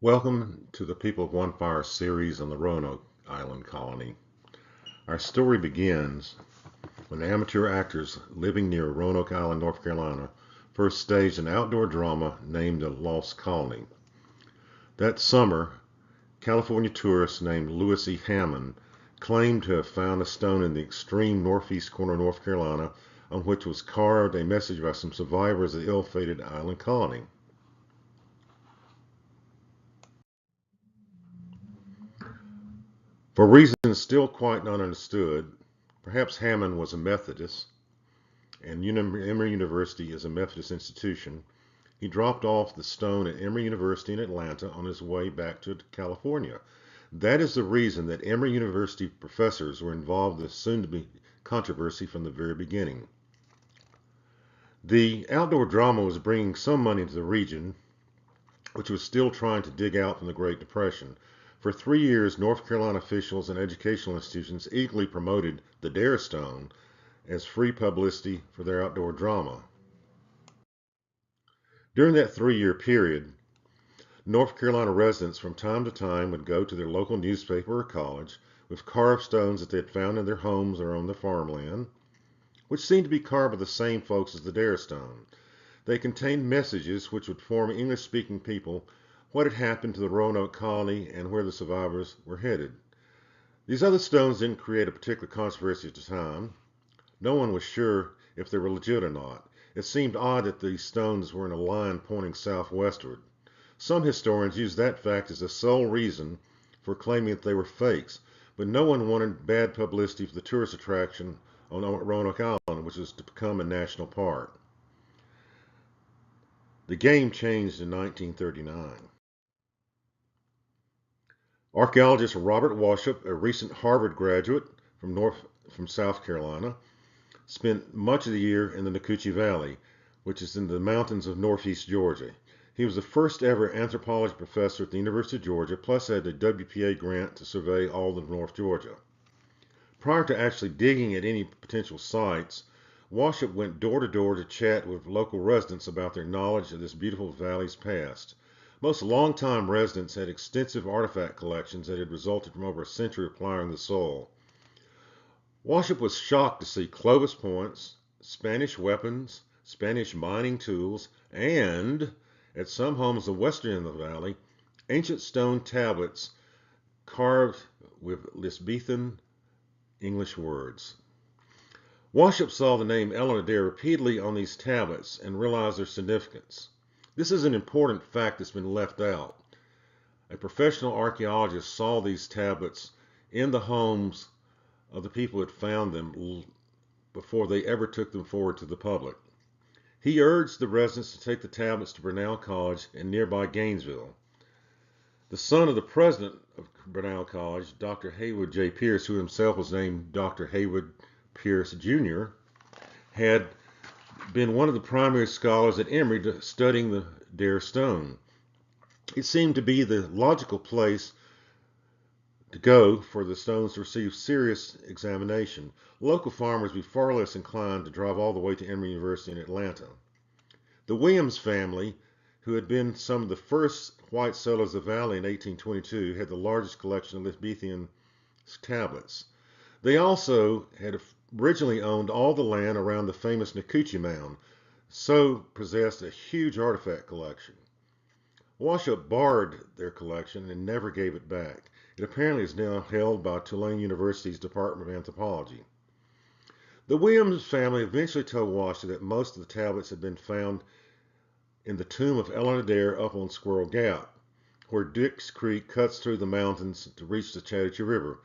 Welcome to the People of One Fire series on the Roanoke Island Colony. Our story begins when amateur actors living near Roanoke Island, North Carolina, first staged an outdoor drama named The Lost Colony. That summer, California tourist named Louis E. Hammond claimed to have found a stone in the extreme northeast corner of North Carolina on which was carved a message by some survivors of the ill-fated island colony. For reasons still quite not understood, perhaps Hammond was a Methodist, and Emory University is a Methodist institution. He dropped off the stone at Emory University in Atlanta on his way back to California. That is the reason that Emory University professors were involved in this soon-to-be controversy from the very beginning. The outdoor drama was bringing some money into the region, which was still trying to dig out from the Great Depression. For 3 years, North Carolina officials and educational institutions eagerly promoted the Dare Stone as free publicity for their outdoor drama. During that 3-year period, North Carolina residents from time to time would go to their local newspaper or college with carved stones that they had found in their homes or on their farmland, which seemed to be carved by the same folks as the Dare Stone. They contained messages which would inform English-speaking people what had happened to the Roanoke colony and where the survivors were headed. These other stones didn't create a particular controversy at the time. No one was sure if they were legit or not. It seemed odd that these stones were in a line pointing southwestward. Some historians used that fact as the sole reason for claiming that they were fakes, but no one wanted bad publicity for the tourist attraction on Roanoke Island, which was to become a national park. The game changed in 1939. Archaeologist Robert Wauchope, a recent Harvard graduate from South Carolina, spent much of the year in the Nacoochee Valley, which is in the mountains of northeast Georgia. He was the first ever anthropology professor at the University of Georgia, plus had a WPA grant to survey all of North Georgia. Prior to actually digging at any potential sites, Wauchope went door to door to chat with local residents about their knowledge of this beautiful valley's past. Most longtime residents had extensive artifact collections that had resulted from over a century of plowing the soil. Wauchope was shocked to see Clovis points, Spanish weapons, Spanish mining tools, and, at some homes in the western end of the valley, ancient stone tablets carved with Elizabethan English words. Wauchope saw the name Eleanor Dare repeatedly on these tablets and realized their significance. This is an important fact that's been left out. A professional archaeologist saw these tablets in the homes of the people who had found them before they ever took them forward to the public. He urged the residents to take the tablets to Brenau College in nearby Gainesville. The son of the president of Brenau College, Dr. Haywood J. Pierce, who himself was named Dr. Haywood Pierce Jr., had been one of the primary scholars at Emory studying the Dare Stone. It seemed to be the logical place to go for the stones to receive serious examination. Local farmers would be far less inclined to drive all the way to Emory University in Atlanta. The Williams family, who had been some of the first white settlers of the valley in 1822, had the largest collection of Elizabethan tablets. They also had originally owned all the land around the famous Nacoochee Mound, so possessed a huge artifact collection. Wauchope borrowed their collection and never gave it back. It apparently is now held by Tulane University's Department of Anthropology. The Williams family eventually told Wauchope that most of the tablets had been found in the tomb of Eleanor Dare up on Squirrel Gap, where Dix Creek cuts through the mountains to reach the Chattahoochee River.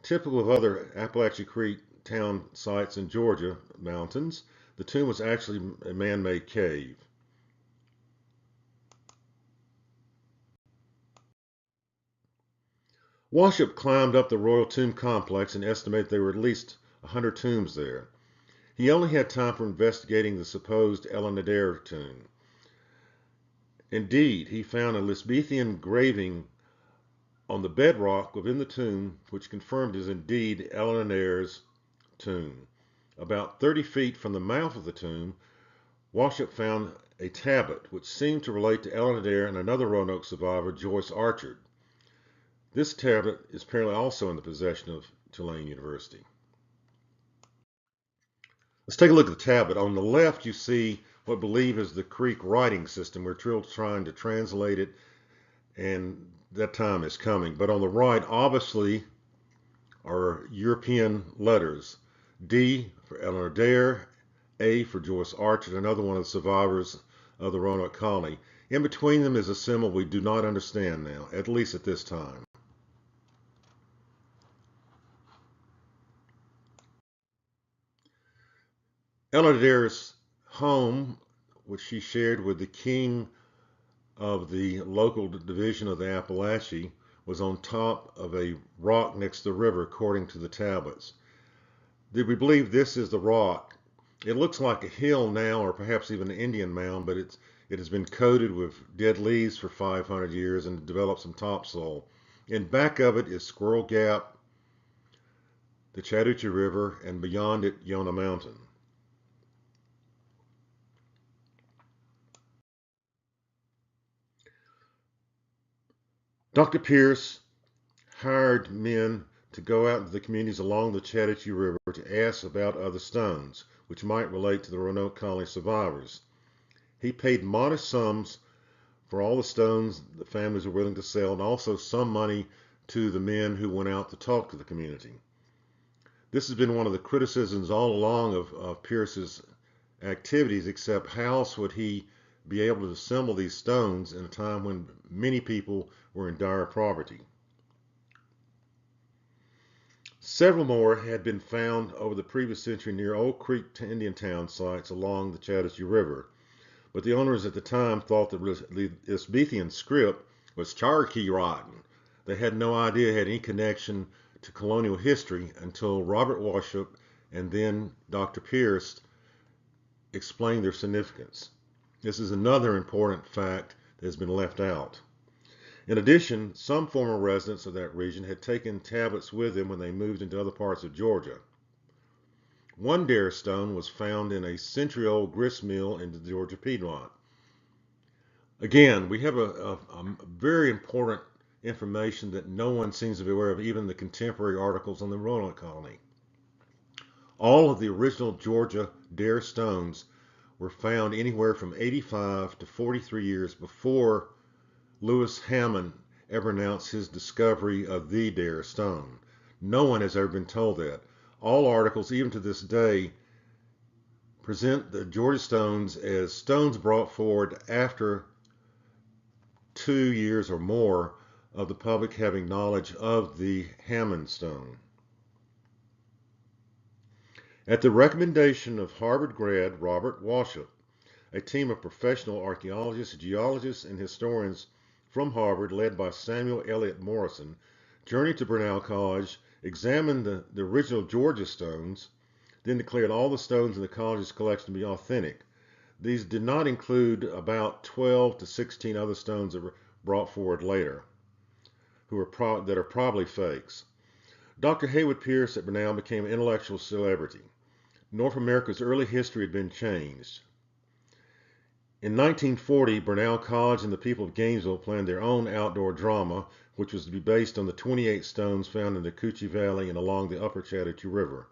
Typical of other Appalachia Creek town sites in Georgia mountains, the tomb was actually a man-made cave. Wauchope climbed up the Royal Tomb complex and estimated there were at least 100 tombs there. He only had time for investigating the supposed Eleanor Dare tomb. Indeed, he found a Elizabethan engraving on the bedrock within the tomb, which confirmed it is indeed Eleanor Dare's tomb. About 30 feet from the mouth of the tomb, Wauchope found a tablet which seemed to relate to Eleanor Dare and another Roanoke survivor, Joyce Archer. This tablet is apparently also in the possession of Tulane University. Let's take a look at the tablet. On the left, you see what I believe is the Creek writing system. We're trying to translate it, and that time is coming. But on the right, obviously, are European letters. D for Eleanor Dare, A for Joyce Archer, another one of the survivors of the Roanoke Colony. In between them is a symbol we do not understand now, at least at this time. Eleanor Dare's home, which she shared with the king of the local division of the Appalachee, was on top of a rock next to the river, according to the tablets. We believe this is the rock. It looks like a hill now, or perhaps even an Indian mound, but it has been coated with dead leaves for 500 years and developed some topsoil. In back of it is Squirrel Gap, the Chattahoochee River, and beyond it, Yonah Mountain. Dr. Pierce hired men to go out into the communities along the Chattahoochee River to ask about other stones, which might relate to the Roanoke Colony survivors. He paid modest sums for all the stones the families were willing to sell, and also some money to the men who went out to talk to the community. This has been one of the criticisms all along of Pierce's activities, except how else would he be able to assemble these stones in a time when many people were in dire poverty? Several more had been found over the previous century near Old Creek Indian town sites along the Chattahoochee River, but the owners at the time thought the Elizabethan script was Cherokee writing. They had no idea it had any connection to colonial history until Robert Wauchope and then Dr. Pierce explained their significance. This is another important fact that has been left out. In addition, some former residents of that region had taken tablets with them when they moved into other parts of Georgia. One Dare stone was found in a century-old grist mill in the Georgia Piedmont. Again, we have a very important information that no one seems to be aware of, even the contemporary articles on the Roanoke Colony. All of the original Georgia Dare stones were found anywhere from 85 to 43 years before Lewis Hammond ever announced his discovery of the Dare stone. No one has ever been told that. All articles, even to this day, present the Georgia stones as stones brought forward after 2 years or more of the public having knowledge of the Hammond stone. At the recommendation of Harvard grad Robert Wauchope, a team of professional archaeologists, geologists, and historians from Harvard, led by Samuel Eliot Morrison, journeyed to Brenau College, examined the original Georgia stones, then declared all the stones in the college's collection to be authentic. These did not include about 12 to 16 other stones that were brought forward later, that are probably fakes. Dr. Haywood Pierce at Brenau became an intellectual celebrity. North America's early history had been changed. In 1940, Brenau College and the people of Gainesville planned their own outdoor drama, which was to be based on the 28 stones found in the Nacoochee Valley and along the upper Chattahoochee River.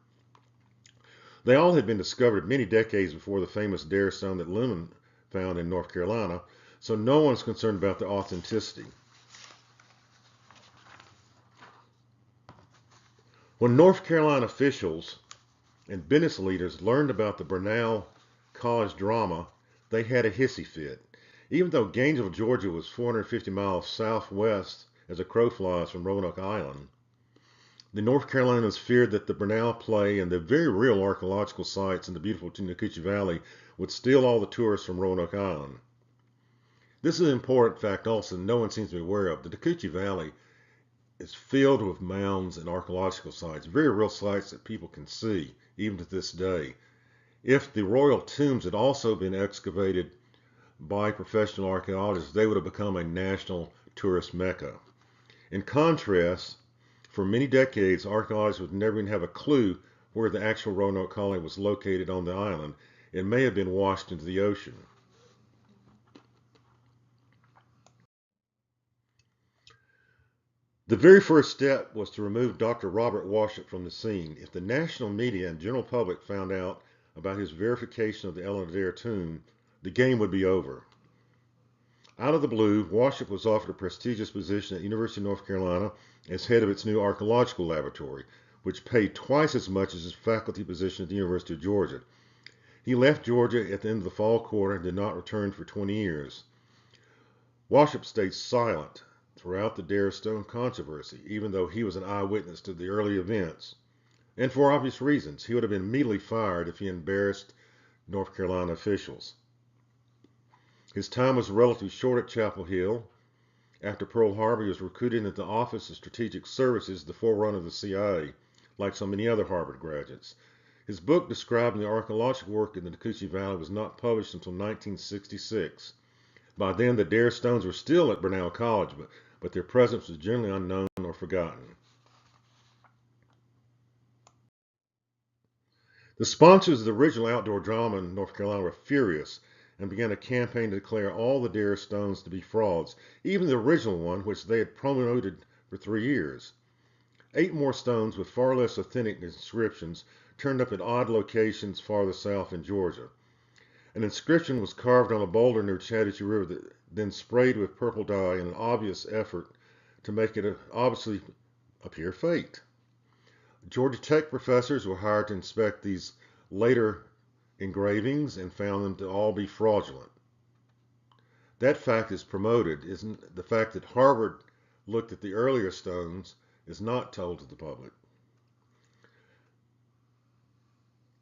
They all had been discovered many decades before the famous Dare stone that Lumen found in North Carolina, so no one's concerned about their authenticity. When North Carolina officials and business leaders learned about the Brenau College drama, they had a hissy fit. Even though Gainesville, Georgia was 450 miles southwest as a crow flies from Roanoke Island, the North Carolinas feared that the Brenau play and the very real archaeological sites in the beautiful Nacoochee Valley would steal all the tourists from Roanoke Island. This is an important fact also no one seems to be aware of. The Nacoochee Valley is filled with mounds and archaeological sites, very real sites that people can see, even to this day. If the royal tombs had also been excavated by professional archaeologists, they would have become a national tourist mecca. In contrast, for many decades, archaeologists would never even have a clue where the actual Roanoke Colony was located on the island. It may have been washed into the ocean. The very first step was to remove Dr. Robert Wauchope from the scene. If the national media and general public found out about his verification of the Eleanor Dare tomb, the game would be over. Out of the blue, Wauchope was offered a prestigious position at the University of North Carolina as head of its new archaeological laboratory, which paid twice as much as his faculty position at the University of Georgia. He left Georgia at the end of the fall quarter and did not return for 20 years. Wauchope stayed silent throughout the Dare Stone controversy, even though he was an eyewitness to the early events. And for obvious reasons, he would have been immediately fired if he embarrassed North Carolina officials. His time was relatively short at Chapel Hill. After Pearl Harbor, he was recruited into the Office of Strategic Services, the forerunner of the CIA, like so many other Harvard graduates. His book describing the archaeological work in the Nacoochee Valley was not published until 1966. By then, the Dare Stones were still at Roanoke College, but their presence was generally unknown or forgotten. The sponsors of the original outdoor drama in North Carolina were furious and began a campaign to declare all the Dare Stones to be frauds, even the original one, which they had promoted for 3 years. 8 more stones with far less authentic inscriptions turned up at odd locations farther south in Georgia. An inscription was carved on a boulder near Chattahoochee River, then sprayed with purple dye in an obvious effort to make it obviously appear faked. Georgia Tech professors were hired to inspect these later engravings and found them to all be fraudulent. That fact is promoted, isn't the fact that Harvard looked at the earlier stones is not told to the public.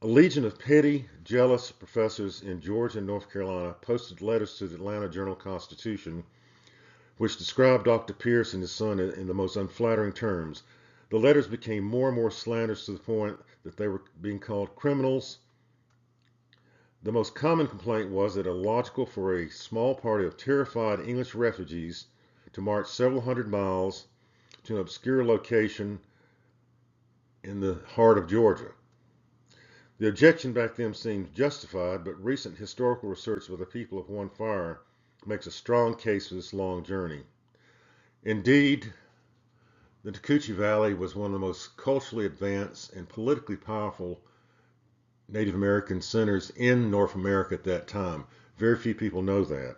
A legion of petty, jealous professors in Georgia and North Carolina posted letters to the Atlanta Journal-Constitution, which described Dr. Pierce and his son in the most unflattering terms. The letters became more and more slanderous to the point that they were being called criminals. The most common complaint was that it was illogical for a small party of terrified English refugees to march several hundred miles to an obscure location in the heart of Georgia. The objection back then seemed justified, but recent historical research by the people of One Fire makes a strong case for this long journey. Indeed, the Nacoochee Valley was one of the most culturally advanced and politically powerful Native American centers in North America at that time. Very few people know that.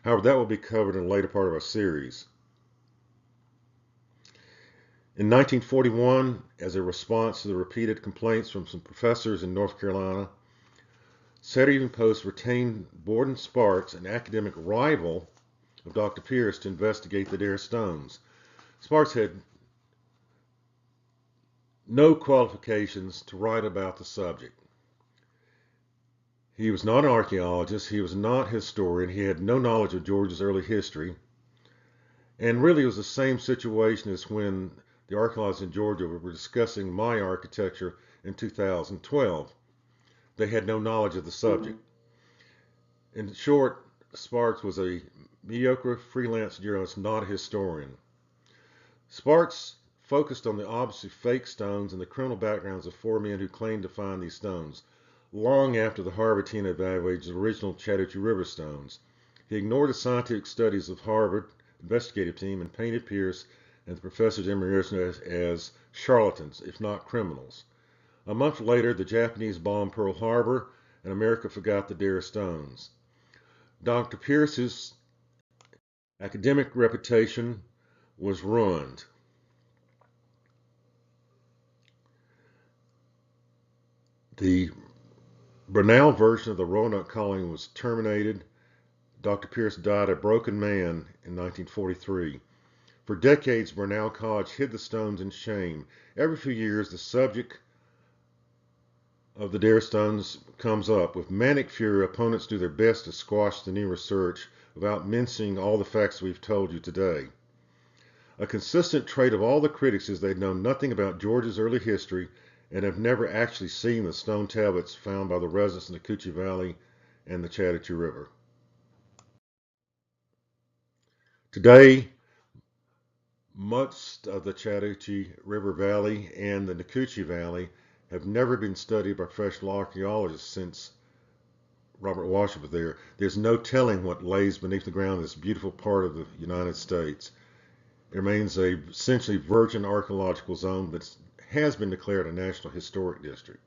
However, that will be covered in a later part of our series. In 1941, as a response to the repeated complaints from some professors in North Carolina, Saturday Evening Post retained Borden Sparks, an academic rival of Dr. Pierce, to investigate the Dare Stones. Sparks had no qualifications to write about the subject. He was not an archaeologist, he was not a historian, he had no knowledge of Georgia's early history, and really it was the same situation as when the archaeologists in Georgia were discussing Maya architecture in 2012. They had no knowledge of the subject. In short, Sparks was a mediocre freelance journalist, not a historian. Sparks focused on the obviously fake stones and the criminal backgrounds of 4 men who claimed to find these stones, long after the Harvard team evaluated the original Chattahoochee River stones. He ignored the scientific studies of Harvard investigative team and painted Pierce and the professors at Emory University as charlatans, if not criminals. A month later, the Japanese bombed Pearl Harbor, and America forgot the Dare Stones. Dr. Pierce's academic reputation was ruined. The Bernal version of the Roanoke Colony was terminated. Dr. Pierce died a broken man in 1943. For decades, Bernal College hid the stones in shame. Every few years, the subject of the Dare Stones comes up. With manic fury, opponents do their best to squash the new research without mincing all the facts we've told you today. A consistent trait of all the critics is they know nothing about Georgia's early history and have never actually seen the stone tablets found by the residents in the Micucci Valley and the Chattahoochee River. Today, much of the Chattahoochee River Valley and the Nacoochee Valley have never been studied by professional archaeologists since Robert Wauchope was there. There's no telling what lays beneath the ground in this beautiful part of the United States. It remains a essentially virgin archaeological zone that has been declared a National Historic District.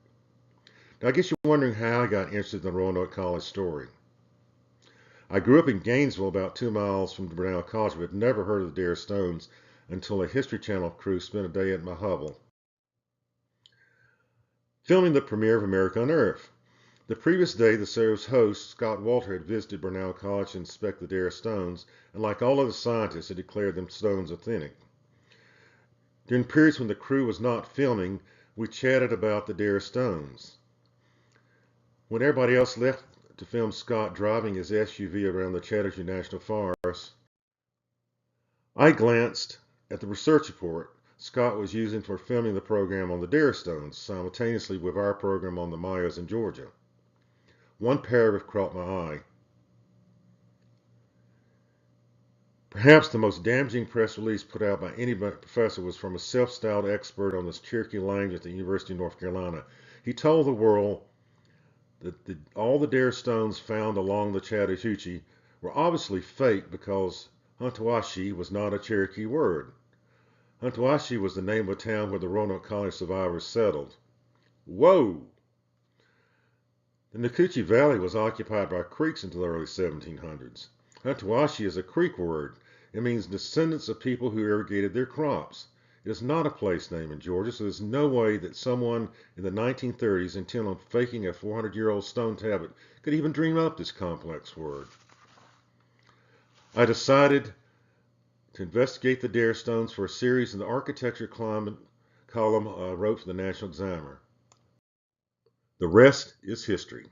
Now, I guess you're wondering how I got interested in the Roanoke College story. I grew up in Gainesville, about 2 miles from Brownell College, but had never heard of the Dare Stones until a History Channel crew spent a day at my hovel filming the premiere of America Unearthed. The previous day, the show's host, Scott Walter, had visited Brownell College to inspect the Dare Stones, and like all other scientists, had declared them stones authentic. During periods when the crew was not filming, we chatted about the Dare Stones. When everybody else left to film Scott driving his SUV around the Chattahoochee National Forest, I glanced at the research report Scott was using for filming the program on the Dare Stones, simultaneously with our program on the Mayas in Georgia. One paragraph caught my eye. Perhaps the most damaging press release put out by any professor was from a self-styled expert on the Cherokee language at the University of North Carolina. He told the world that all the Dare Stones found along the Chattahoochee were obviously fake because Huntawashi was not a Cherokee word. Huntawashi was the name of a town where the Roanoke Colony survivors settled. Whoa! The Nacoochee Valley was occupied by Creeks until the early 1700s. Huntawashi is a Creek word. It means descendants of people who irrigated their crops. It is not a place name in Georgia, so there's no way that someone in the 1930s intent on faking a 400-year-old stone tablet could even dream up this complex word. I decided to investigate the Dare Stones for a series in the architecture column I wrote for the National Examiner. The rest is history.